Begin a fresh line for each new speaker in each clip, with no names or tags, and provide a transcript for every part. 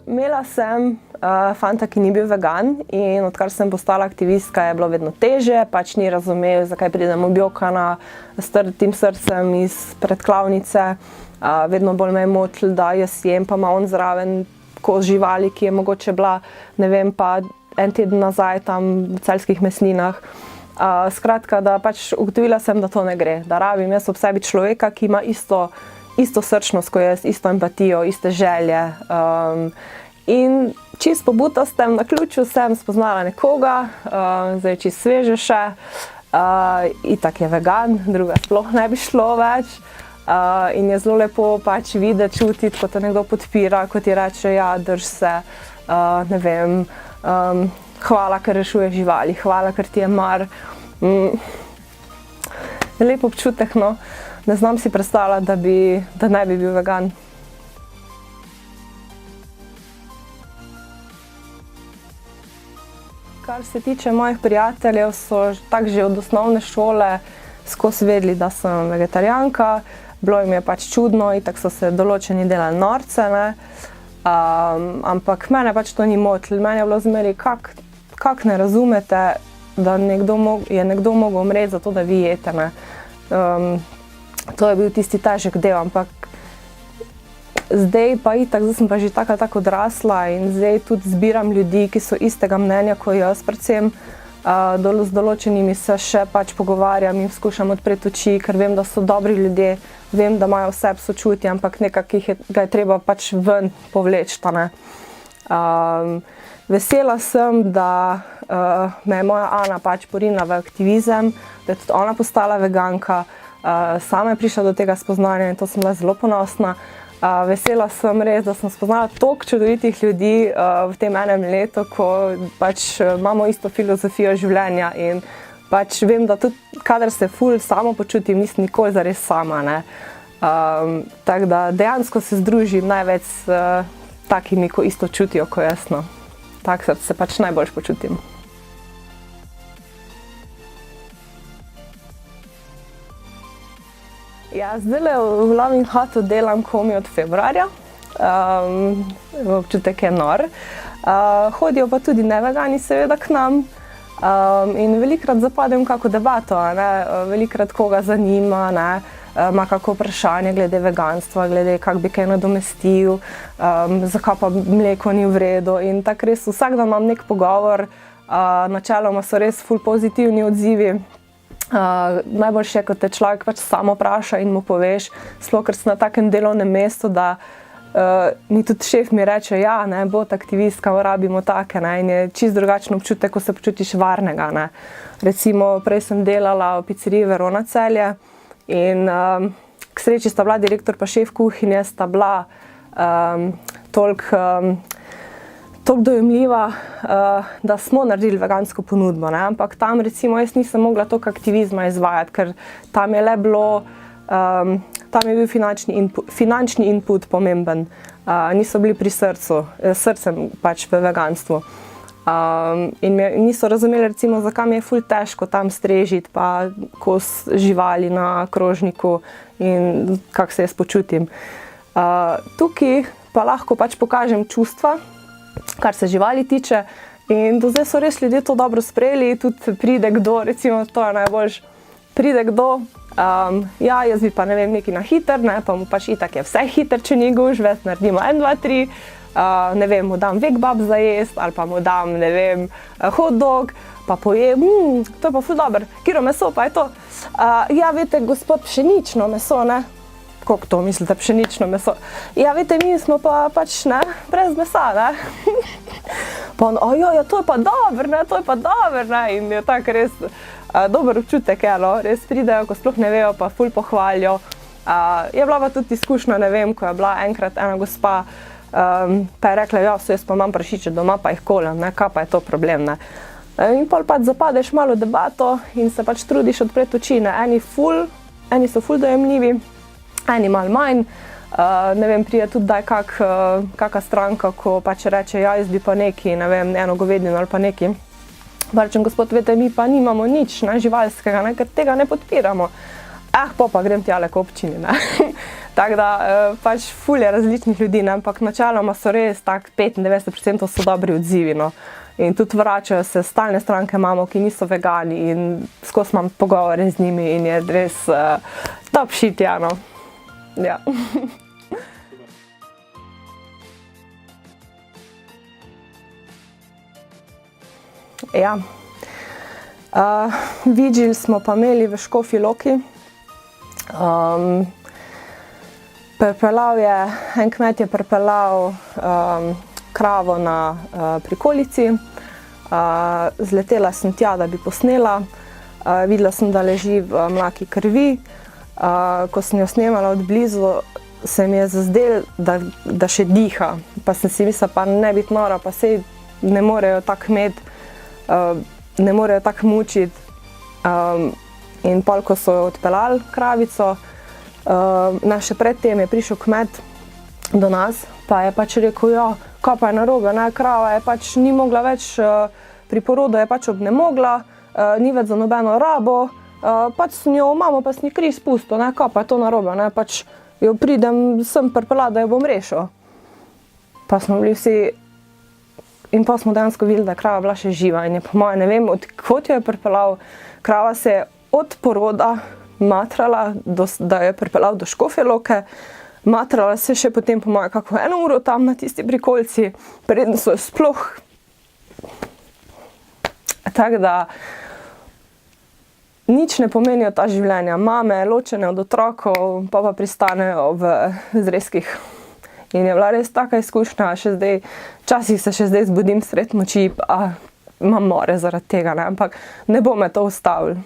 Imela sem fanta, ki ni bil vegan, in odkar sem postala aktivistka, je bilo vedno težje, pač ni razumel, zakaj pridem objokana s trdim srcem iz predklavnice. Vedno bolj me je motil, da jaz jem, pa ima on zraven kos živali, ki je mogoče bila, ne vem, pa en teden nazaj tam v Celjskih mesninah. Skratka, da pač ugotovila sem, da to ne gre, da rabim jaz ob sebi človeka, ki ima isto srčnost kot jaz, isto empatijo, iste želje. In čisto po butastem naključju sem spoznala nekoga, zdaj čisto sveže še, itak je vegan, druga sploh ne bi šlo več. In je zelo lepo pač videti, čutiti, ko te nekdo podpira, ko ti reče, ja, drž se, ne vem, hvala, ker rešuješ živali, hvala, ker ti je mar. Lep občutek, no. Ne znam si predstavljati, da ne bi bil vegan. Kar se tiče mojih prijateljev, so tako že od osnovne šole skozi vedeli, da sem vegetarijanka. Bilo jim je pač čudno, itak so se določeni delali norce, ne. Ampak mene pač to ni motilo. Meni je bilo zmeraj, kako ne razumete, da je nekdo mogel umreti zato, da vi jete, ne. To je bil tisti težek del, ampak zdaj pa itak, zdaj sem pa že tako odrasla in zdaj tudi zbiram ljudi, ki so istega mnenja kot jaz, predvsem z določenimi se še pač pogovarjam in skušam odpreti oči, ker vem, da so dobri ljudje, vem, da imajo vse sočutje, ampak nekako ga je treba pač ven povleči, ne. Vesela sem, da me je moja Ana pač porinila v aktivizem, da je tudi ona postala veganka. Sama je prišla do tega spoznanja in to sem bila zelo ponosna. Vesela sem res, da sem spoznala toliko čudovitih ljudi v tem enem letu, ko pač imamo isto filozofijo življenja in pač vem, da tudi kadar se ful samo počutim, nisem nikoli zares sama, ne. Tako da dejansko se združim največ s takimi, ko isto čutijo kot jaz, no. Tako se pač najboljše počutim. Ja, zdajle v Loving Hutu delam komaj od februarja. Občutek je nor. Hodijo pa tudi nevegani seveda k nam. In velikokrat zapadem v kako debato, ne. Velikokrat koga zanima, ne. Ima kako vprašanje glede veganstva, glede kako bi kaj nadomestil, zakaj pa mleko ni v redu. In tako res vsak dan imam nek pogovor. Načeloma so res ful pozitivni odzivi. Najboljše je, ko te človek pač samo vpraša in mu poveš, sploh ker si na takem delovnem mestu, da mi tudi šef mi reče, ja, ne, bod aktivistka, rabimo take, ne, in je čisto drugačen občutek, ko se počutiš varnega, ne. Recimo, prej sem delala v pizzeriji Verona Celje in k sreči sta bila direktor pa šef kuhinje, sta bila toliko dojemljiva, da smo naredili vegansko ponudbo, ne, ampak tam recimo jaz nisem mogla toliko aktivizma izvajati, ker tam je le bilo, tam je bil finančni input pomemben, niso bili pri srcem pač v veganstvu. In niso razumeli recimo, zakaj mi je ful težko tam strežiti pa kos živali na krožniku in kako se jaz počutim. Tukaj pa lahko pač pokažem čustva, kar se živali tiče, in do zdaj so res ljudje to dobro sprejeli, tudi pride kdo, recimo to je najboljše, pride kdo, ja, jaz bi pa ne vem, nekaj na hiter, ne, pa mu pač itak je vse hiter, če ni gužve, naredimo 1, 2, 3, ne vem, mu dam vegabab za jest, ali pa mu dam, ne vem, hot dog, pa poje, to je pa ful dobro, katero meso pa je to? Ja, veste, gospod, pšenično meso, ne. Kako to mislite, pšenično meso? Ja, veste, mi smo pa pač, ne, brez mesa, ne. Pa on, ja, to je pa dobro, ne, to je pa dobro, ne, in je tako res dober občutek, no, res pridejo, ko sploh ne vejo, pa ful pohvalijo. Je bila pa tudi izkušnja, ne vem, ko je bila enkrat ena gospa, pa je rekla, ja, jaz pa imam prašiče doma, pa jih kolem, ne, kaj pa je to problem, ne. In pol pač zapadeš malo v debato in se pač trudiš odpreti oči, ne, eni so ful dojemljivi, eni malo manj, ne vem, pride tudi daj kaka stranka, ko pač reče, ja, jaz bi pa neki, ne vem, eno govedino ali pa neki. Pa rečem, gospod, veste, mi pa nimamo nič, ne, živalskega, ne, ker tega ne podpiramo. Pa grem tjale k občini, ne. Tako da pač ful je različnih ljudi, ne? Ampak načeloma so res tak 95% so dobri odzivi, no. In tudi vračajo se stalne stranke imamo, ki niso vegani in skozi imam pogovore z njimi in je res top shit, ja, no. Ja. Ja. Vigil smo pa imeli v Škofji Loki. En kmet je pripeljal kravo na prikolici, zletela sem tja, da bi posnela, videla sem, da leži v mlaki krvi, ko sem jo snemala od blizu, se mi je zazdelo, da še diha, pa sem si mislila, pa ne biti nora, pa sej ne morejo tako imeti, ne morejo tako mučiti, in pol, ko so odpeljali kravico, še predtem je prišel kmet do nas, pa je pač rekel, ja, kaj pa je narobe, ne, krava je pač ni mogla več, pri porodu je pač obnemogla, ni več za nobeno rabo, pač sem jo imamo, pa sem ji kri spustil, ne, kaj pa je to narobe, ne, pač jo pridem sem pripeljati, da jo bom rešil. Pa smo bili vsi, in pa smo dejansko videli, da je krava bila še živa in je po moje, ne vem, odkot jo je pripeljal, krava se je od poroda matrala, da jo je pripeljal do Škofje Loke, matrala se še potem po moje kako 1 uro tam na tisti prikolici, preden so jo sploh. Tako da nič ne pomenijo ta življenja. Mame ločene od otrokov, pa pristanejo v zrezkih. In je bila res taka izkušnja, še zdaj, včasih se še zdaj zbudim sred noči, pa imam more zaradi tega, ne, ampak ne bo me to ustavilo.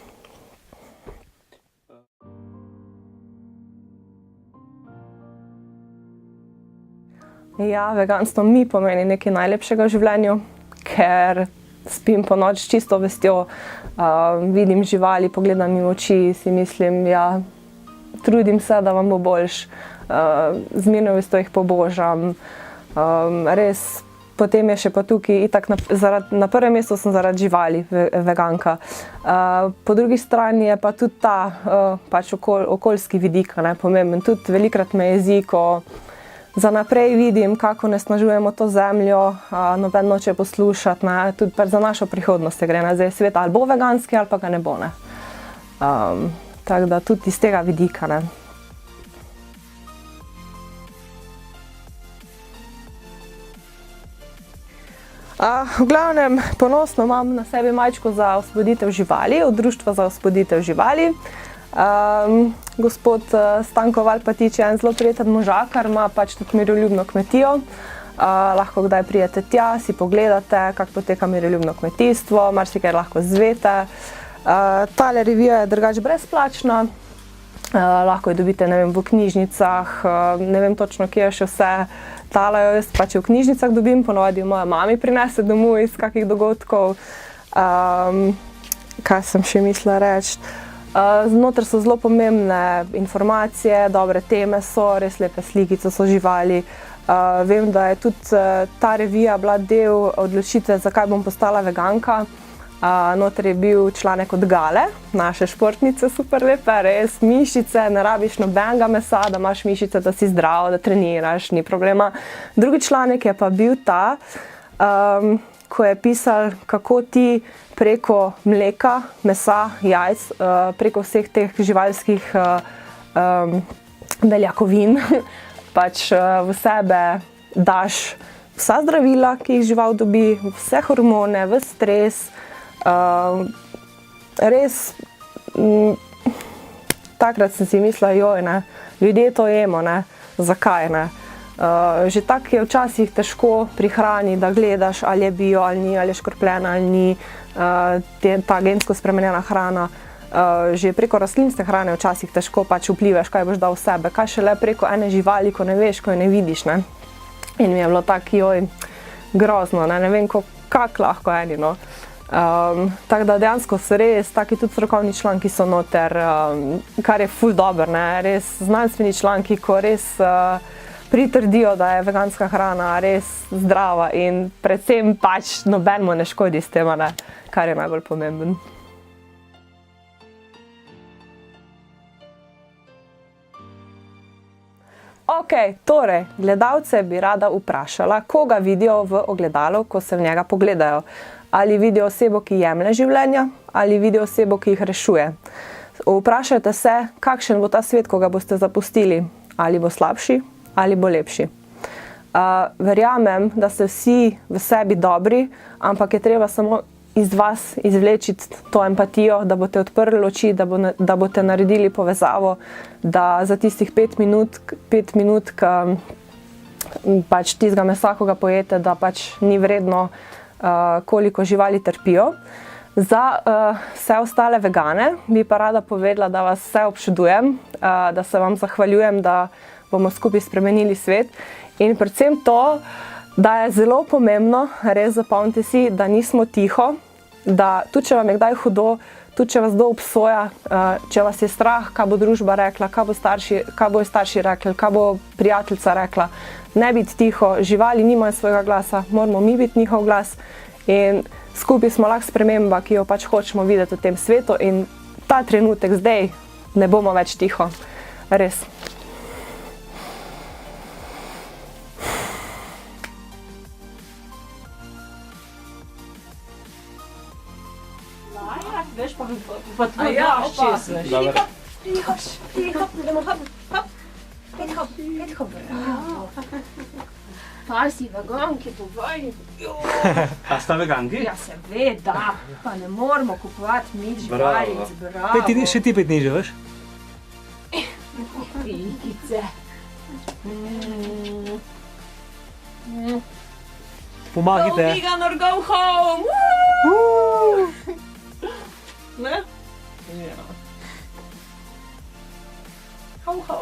Ja, veganstvo mi pomeni nekaj najlepšega v življenju, ker spim ponoči s čisto vestjo, vidim živali, pogledam jim v oči, si mislim, ja, trudim se, da vam bo boljše, z mirno vestjo jih pobožam, res, potem je še pa tukaj, itak na prvem mestu sem zaradi živali veganka. Po drugi strani je pa tudi ta pač okoljski vidik, ne, pomemben, tudi velikokrat me jezi, ko za naprej vidim, kako onesnažujemo to zemljo, noben noče poslušati, ne, tudi za našo prihodnost se gre, ne, zdaj svet ali bo veganski ali pa ga ne bo, ne. Tako da tudi iz tega vidika, ne. V glavnem, ponosno imam na sebi majčko za osvoboditev živali, od Društva za osvoboditev živali. Gospod Stanko Valpatič je en zelo prijeten možakar, ima pač tudi miroljubno kmetijo. Lahko kdaj pridete tja, si pogledate, kako poteka miroljubno kmetijstvo, marsikaj lahko izveste. Tale revija je drugače brezplačna, lahko jo dobite, ne vem, v knjižnicah, ne vem točno, kje je še vse. Tale jo jaz pač v knjižnicah dobim, ponovadi jo moja mami prinese domov iz kakih dogodkov. Kaj sem še mislila reči? Znotraj so zelo pomembne informacije, dobre teme so, res lepe slikice so živali. Vem, da je tudi ta revija bila del odločitve, zakaj bom postala veganka. Noter je bil članek od Gale, naše športnice, super lepe, res, mišice, ne rabiš nobenega mesa, da imaš mišice, da si zdrav, da treniraš, ni problema. Drugi članek je pa bil ta, ko je pisal, kako ti preko mleka, mesa, jajc, preko vseh teh živalskih beljakovin, pač v sebe daš vsa zdravila, ki jih žival dobi, vse hormone, ves stres. Res, takrat sem si mislila, joj, ne, ljudje to jemo, ne, zakaj, ne. Že tako je včasih težko pri hrani, da gledaš, ali je bio ali ni, ali je škropljena ali ni, ta gensko spremenjena hrana. Že preko rastlinske hrane včasih težko pač vplivaš, kaj boš dal v sebe, kaj šele preko ene živali, ko ne veš, ko jo ne vidiš, ne. In mi je bilo tako, joj, grozno, ne vem, kako lahko eni, no. Tako da dejansko so res, taki tudi strokovni članki so noter, kar je ful dobro, ne, res znanstveni članki, ko res pritrdijo, da je veganska hrana res zdrava in predvsem pač nobenemu ne škodi s tem, ne, kar je najbolj pomemben. Ok, torej, gledalce bi rada vprašala, koga vidijo v ogledalu, ko se v njega pogledajo. Ali vidijo osebo, ki jemlje življenja, ali vidijo osebo, ki jih rešuje. Vprašajte se, kakšen bo ta svet, ko ga boste zapustili. Ali bo slabši, ali bo lepši. Verjamem, da ste vsi v sebi dobri, ampak je treba samo iz vas izvleči to empatijo, da boste odprli oči, da boste naredili povezavo, da za tistih 5 minut, pač tistega mesa, ko ga pojete, da pač ni vredno, koliko živali trpijo. Za vse ostale vegane bi pa rada povedala, da vas vse občudujem, da se vam zahvaljujem, da bomo skupaj spremenili svet. In predvsem to, da je zelo pomembno, res zapomnite si, da nismo tiho, da tudi če vam je kdaj hudo, tudi če vas kdo obsoja, če vas je strah, kaj bo družba rekla, kaj bojo starši rekli, kaj bo prijateljica rekla, ne biti tiho, živali nimajo svojega glasa, moramo mi biti njihov glas in skupaj smo lahko sprememba, ki jo pač hočemo videti v tem svetu in ta trenutek zdaj ne bomo več tiho, res.
Veš, pa tvoj daš česneš.
Tiho, idemo hop, bravo. Pa si veganki, povej.
A sta veganki?
Ja, seveda, pa ne moramo kupovati nič živalic, bravo.
Še ti 5 dni že, veš?
Pikice.
Pomagajte.
Go vegan or go home. Ne? Ja. Ho, ho.